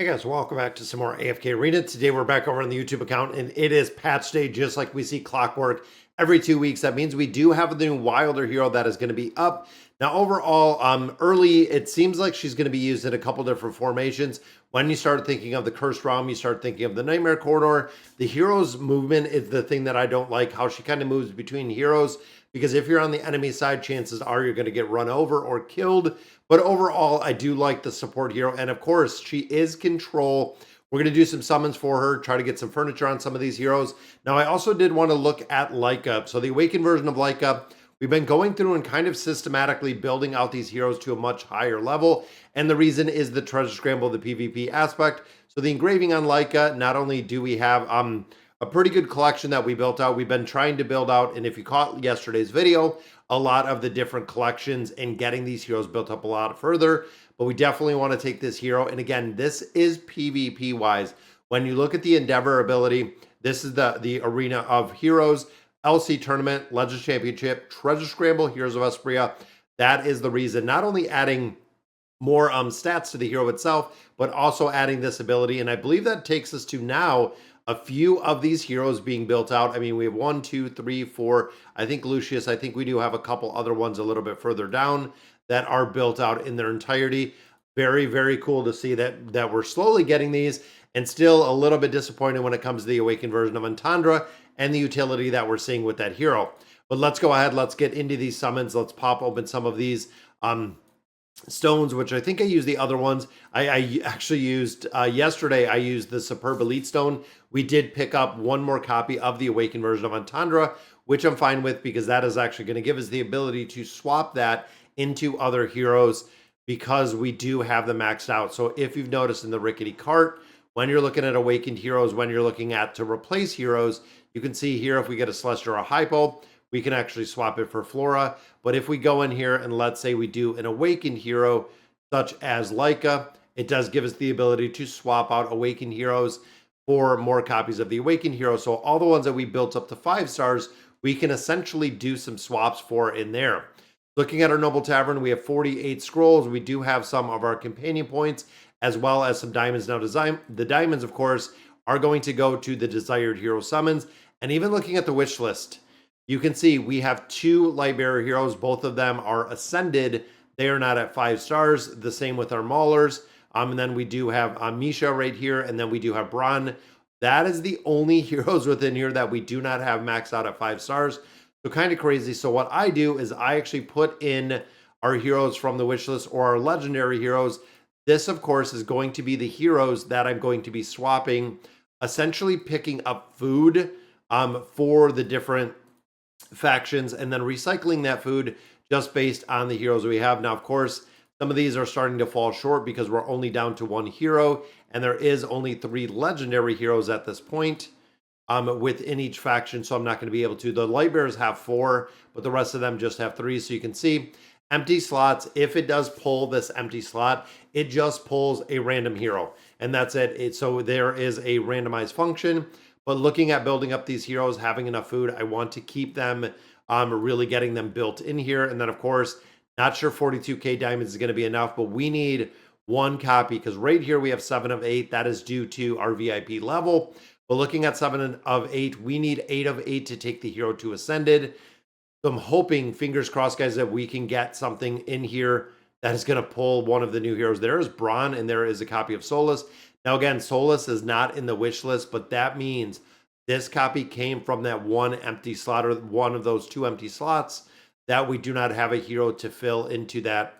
Hey guys, welcome back to some more AFK Arena. Today we're back over on the YouTube account and it is patch day just like we see clockwork every 2 weeks. That means we do have the new Wilder hero that is going to be up. Now overall, early, it seems like she's going to be used in a couple different formations. When you start thinking of the Cursed Realm, you start thinking of the Nightmare Corridor. The hero's movement is the thing that I don't like, how she kind of moves between heroes. Because if you're on the enemy side, chances are you're going to get run over or killed. But overall, I do like the support hero. And of course, she is control. We're going to do some summons for her, try to get some furniture on some of these heroes. Now, I also did want to look at Leica. So the Awakened version of Leica, we've been going through and kind of systematically building out these heroes to a much higher level. And the reason is the treasure scramble, the PvP aspect. So the engraving on Leica, not only do we have a pretty good collection that we built out. We've been trying to build out, and if you caught yesterday's video, a lot of the different collections and getting these heroes built up a lot further. But we definitely want to take this hero. And again, this is PvP wise. When you look at the Endeavor ability, this is the arena of heroes, LC tournament, Legends Championship, Treasure Scramble, Heroes of Espria. That is the reason. Not only adding more stats to the hero itself, but also adding this ability. And I believe that takes us to now a few of these heroes being built out. I mean, we have 1, 2, 3, 4. I think Lucius, I think we do have a couple other ones a little bit further down that are built out in their entirety. Very, very cool to see that we're slowly getting these, and still a little bit disappointed when it comes to the Awakened version of Entandra and the utility that we're seeing with that hero. But let's go ahead. Let's get into these summons. Let's pop open some of these stones, which I think I used the other ones. I actually used yesterday. I used the Superb Elite Stone. We did pick up one more copy of the Awakened version of Entandra, which I'm fine with because that is actually going to give us the ability to swap that into other heroes because we do have them maxed out. So if you've noticed in the Rickety Cart, when you're looking at Awakened heroes, when you're looking at to replace heroes, you can see here if we get a Celestial or a Hypo, we can actually swap it for Flora. But if we go in here and let's say we do an Awakened hero, such as Leica, it does give us the ability to swap out Awakened heroes for more copies of the Awakened hero. So all the ones that we built up to 5 stars, we can essentially do some swaps for in there. Looking at our Noble Tavern, we have 48 scrolls. We do have some of our companion points, as well as some diamonds. Now, the diamonds, of course, are going to go to the desired hero summons. And even looking at the wish list, you can see we have 2 Lightbearer heroes. Both of them are ascended. They are not at 5 stars. The same with our Maulers. And then we do have Misha right here. And then we do have Bron. That is the only heroes within here that we do not have maxed out at 5 stars. So kind of crazy. So what I do is I actually put in our heroes from the wish list or our legendary heroes. This, of course, is going to be the heroes that I'm going to be swapping, essentially picking up food for the different factions and then recycling that food just based on the heroes we have. Now, of course, some of these are starting to fall short because we're only down to 1 hero and there is only 3 legendary heroes at this point within each faction. So I'm not going to be able to. The Lightbearers have 4, but the rest of them just have 3. So you can see empty slots. If it does pull this empty slot, it just pulls a random hero and that's it. So there is a randomized function. But looking at building up these heroes, having enough food, I want to keep them really getting them built in here. And then, of course, not sure 42k diamonds is going to be enough, but we need 1 copy because right here we have 7 of 8. That is due to our VIP level. But looking at 7 of 8, we need 8 of 8 to take the hero to Ascended. So I'm hoping, fingers crossed, guys, that we can get something in here that is going to pull one of the new heroes. There is Bron and there is a copy of Solus. Now, again, Solus is not in the wish list, but that means this copy came from that 1 empty slot or one of those 2 empty slots that we do not have a hero to fill into that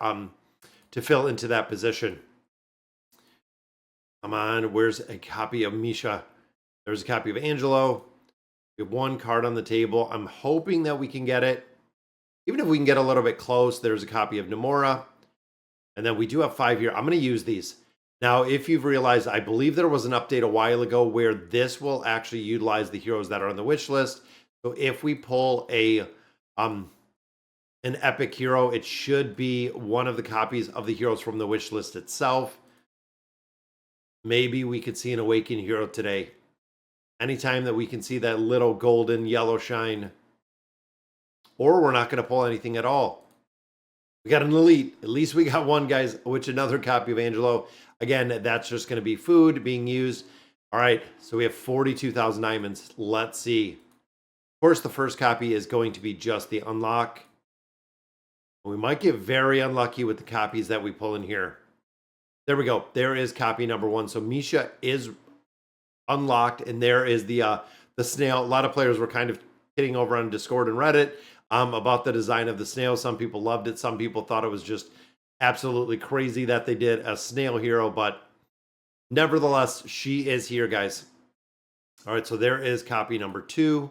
position. Come on, where's a copy of Misha? There's a copy of Angelo. We have 1 card on the table. I'm hoping that we can get it. Even if we can get a little bit close, there's a copy of Nomura. And then we do have 5 here. I'm going to use these. Now, if you've realized, I believe there was an update a while ago where this will actually utilize the heroes that are on the wish list. So if we pull an epic hero, it should be one of the copies of the heroes from the wish list itself. Maybe we could see an awakened hero today. Anytime that we can see that little golden yellow shine. Or we're not going to pull anything at all. We got an elite. At least we got one, guys, which another copy of Angelo. Again, that's just going to be food being used. All right, so we have 42,000 diamonds. Let's see. Of course, the first copy is going to be just the unlock. We might get very unlucky with the copies that we pull in here. There we go. There is copy number 1. So Misha is unlocked, and there is the snail. A lot of players were kind of hitting over on Discord and Reddit about the design of the snail. Some people loved it. Some people thought it was just absolutely crazy that they did a snail hero, but nevertheless, she is here, guys. All right, so there is copy number 2.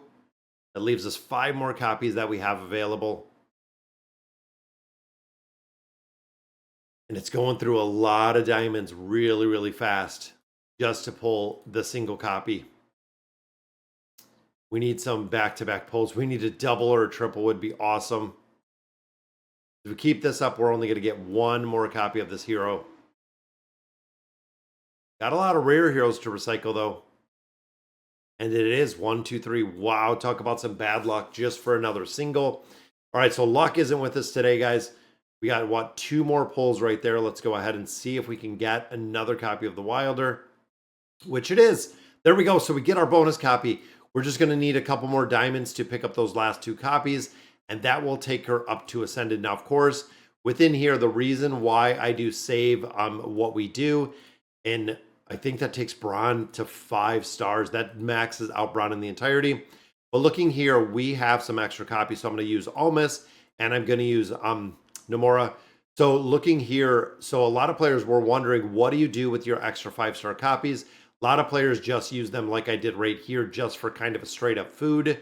That leaves us 5 more copies that we have available. And it's going through a lot of diamonds really, really fast just to pull the single copy. We need some back-to-back pulls. We need a double or a triple would be awesome. If we keep this up, we're only going to get 1 more copy of this hero. Got a lot of rare heroes to recycle, though. And it is 1, 2, 3. Wow, talk about some bad luck just for another single. All right, so luck isn't with us today, guys. We got, what, 2 more pulls right there. Let's go ahead and see if we can get another copy of the Wilder, which it is. There we go. So we get our bonus copy. We're just going to need a couple more diamonds to pick up those last 2 copies, and that will take her up to Ascended. Now, of course, within here, the reason why I do save what we do, and I think that takes Braun to 5 stars. That maxes out Braun in the entirety. But looking here, we have some extra copies, so I'm going to use Almas, and I'm going to use Nomura. So looking here, so a lot of players were wondering, what do you do with your extra 5-star copies? A lot of players just use them like I did right here, just for kind of a straight up food,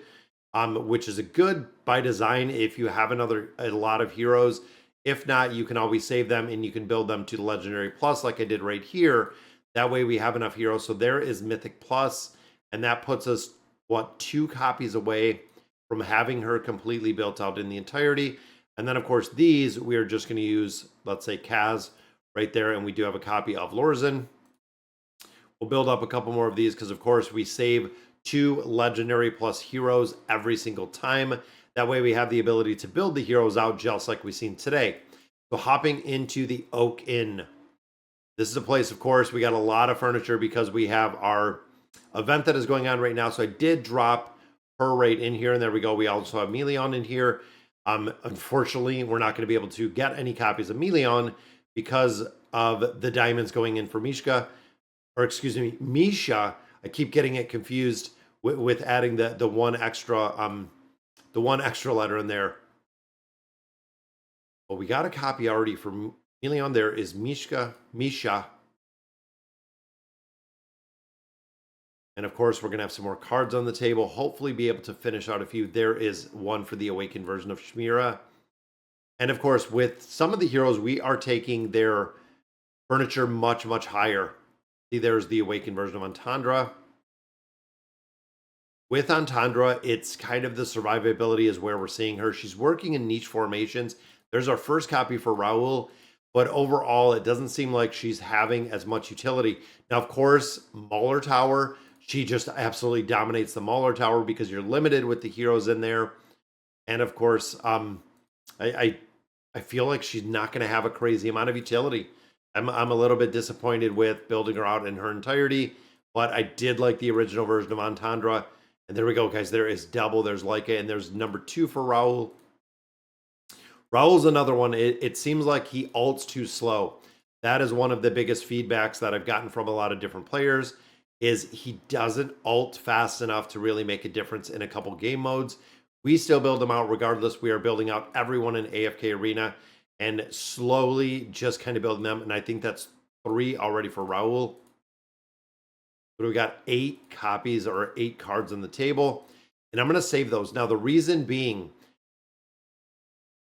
which is a good by design if you have a lot of heroes. If not, you can always save them and you can build them to the Legendary Plus like I did right here. That way we have enough heroes. So there is Mythic Plus, and that puts us, what, 2 copies away from having her completely built out in the entirety. And then, of course, these, we are just going to use, let's say, Kaz right there, and we do have a copy of Lorzen. We'll build up a couple more of these because, of course, we save 2 Legendary Plus heroes every single time. That way we have the ability to build the heroes out just like we've seen today. So hopping into the Oak Inn. This is a place, of course, we got a lot of furniture because we have our event that is going on right now. So I did drop her right in here, and there we go. We also have Melion in here. Unfortunately, we're not going to be able to get any copies of Melion because of the diamonds going in for Mishka, or excuse me, Misha. I keep getting it confused with adding the one extra letter in there. Well, we got a copy already for Melion. There is Misha. And of course, we're going to have some more cards on the table. Hopefully be able to finish out a few. There is one for the Awakened version of Shmira. And of course, with some of the heroes, we are taking their furniture much, much higher. See, there's the Awakened version of Antandra. With Antandra, it's kind of the survivability is where we're seeing her. She's working in niche formations. There's our first copy for Raul. But overall, it doesn't seem like she's having as much utility. Now, of course, Mauler Tower, she just absolutely dominates the Mauler Tower because you're limited with the heroes in there. And of course, I feel like she's not going to have a crazy amount of utility. I'm a little bit disappointed with building her out in her entirety, but I did like the original version of Antandra. And there we go, guys. There is double. There's Leica, and there's number 2 for Raul. Raul's another one. It seems like he ults too slow. That is one of the biggest feedbacks that I've gotten from a lot of different players, is he doesn't ult fast enough to really make a difference in a couple game modes. We still build them out regardless. We are building out everyone in AFK Arena and slowly just kind of building them. And I think that's 3 already for Raul. But we got 8 copies or 8 cards on the table. And I'm going to save those. Now, the reason being,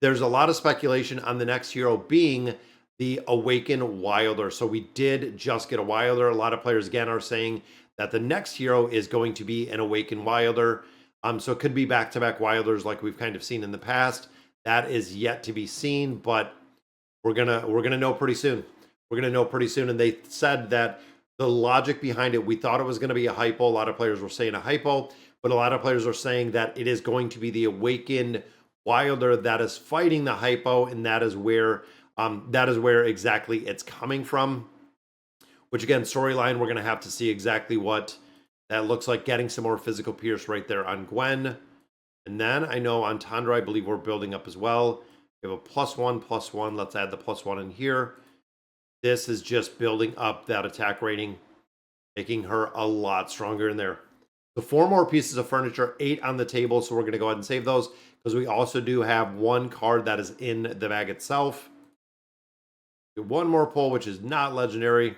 there's a lot of speculation on the next hero being the Awakened Wilder. So we did just get a Wilder. A lot of players, again, are saying that the next hero is going to be an Awakened Wilder. So it could be back-to-back Wilders like we've kind of seen in the past. That is yet to be seen, but we're gonna know pretty soon. We're gonna know pretty soon. And they said that the logic behind it, we thought it was going to be a hypo. A lot of players were saying a hypo, but a lot of players are saying that it is going to be the Awakened Wilder that is fighting the Hypo, and that is where exactly it's coming from. Which again, storyline, we're going to have to see exactly what that looks like. Getting some more physical pierce right there on Gwen. And then I know on Tundra, I believe we're building up as well. We have a +1/+1. Let's add the +1 in here. This is just building up that attack rating, making her a lot stronger in there. So 4 more pieces of furniture, 8 on the table. So we're going to go ahead and save those because we also do have 1 card that is in the bag itself. One more pull, which is not legendary.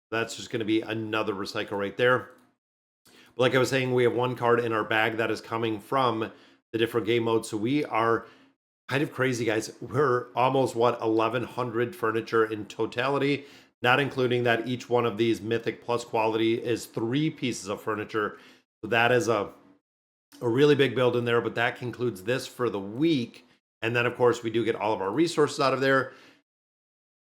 That's just going to be another recycle right there. But like I was saying, we have 1 card in our bag that is coming from the different game modes. So we are kind of crazy, guys. We're almost, 1,100 furniture in totality, not including that each one of these Mythic Plus quality is 3 pieces of furniture. So that is a really big build in there, but that concludes this for the week. And then, of course, we do get all of our resources out of there.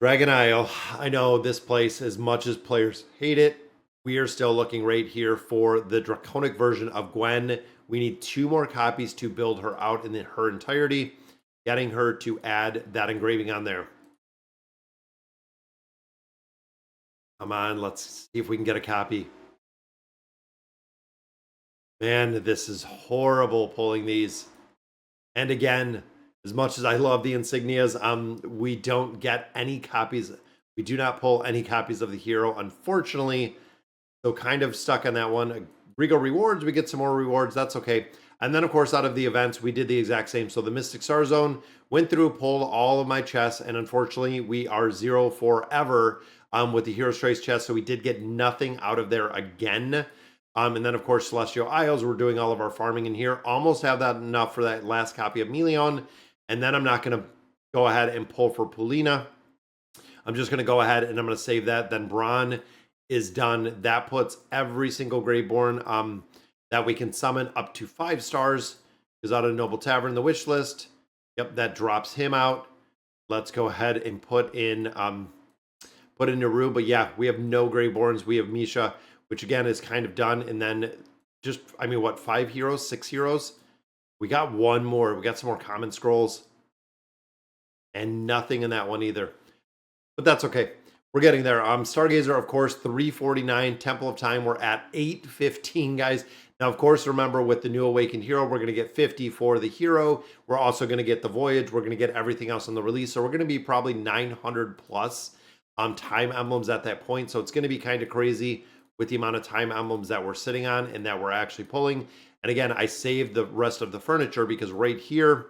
Dragon Isle, I know this place, as much as players hate it, we are still looking right here for the draconic version of Gwen. We need 2 more copies to build her out in her entirety, getting her to add that engraving on there. Come on, let's see if we can get a copy. Man, this is horrible pulling these. And again, as much as I love the insignias, we don't get any copies. We do not pull any copies of the hero, unfortunately. So kind of stuck on that one. Regal rewards, we get some more rewards. That's okay. And then, of course, out of the events, we did the exact same. So the Mystic Star Zone went through, pulled all of my chests, and unfortunately, we are 0 forever with the Hero's Trace chest. So we did get nothing out of there again. And then, of course, Celestial Isles, we're doing all of our farming in here. Almost have that enough for that last copy of Melion. And then I'm not going to go ahead and pull for Polina. I'm just going to go ahead and I'm going to save that. Then Braun is done. That puts every single Graveborn that we can summon up to 5 stars. Is out of Noble Tavern, the wish list. Yep, that drops him out. Let's go ahead and put in Naru. But yeah, we have no Graveborns. We have Misha, which again is kind of done. And then just, I mean, what, 5 heroes, 6 heroes? We got 1 more. We got some more common scrolls. And nothing in that one either. But that's okay. We're getting there. Stargazer, of course, 349. Temple of Time, we're at 815, guys. Now, of course, remember with the new Awakened Hero, we're going to get 50 for the hero. We're also going to get the Voyage. We're going to get everything else on the release. So we're going to be probably 900 plus time emblems at that point. So it's going to be kind of crazy with the amount of time emblems that we're sitting on and that we're actually pulling. And again, I saved the rest of the furniture because right here,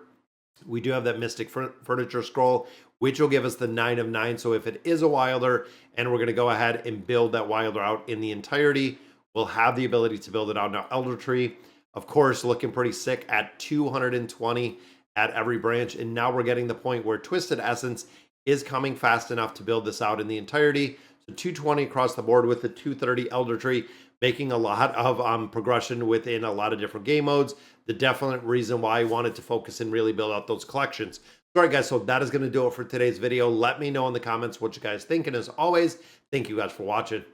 we do have that Mystic Furniture Scroll, which will give us the 9 of 9. So if it is a Wilder, and we're going to go ahead and build that Wilder out in the entirety, we'll have the ability to build it out. Now, Elder Tree, of course, looking pretty sick at 220 at every branch. And now we're getting the point where Twisted Essence is coming fast enough to build this out in the entirety. So 220 across the board with the 230 Elder Tree, making a lot of progression within a lot of different game modes. The definite reason why I wanted to focus and really build out those collections. All right, guys, so that is going to do it for today's video. Let me know in the comments what you guys think. And as always, thank you guys for watching.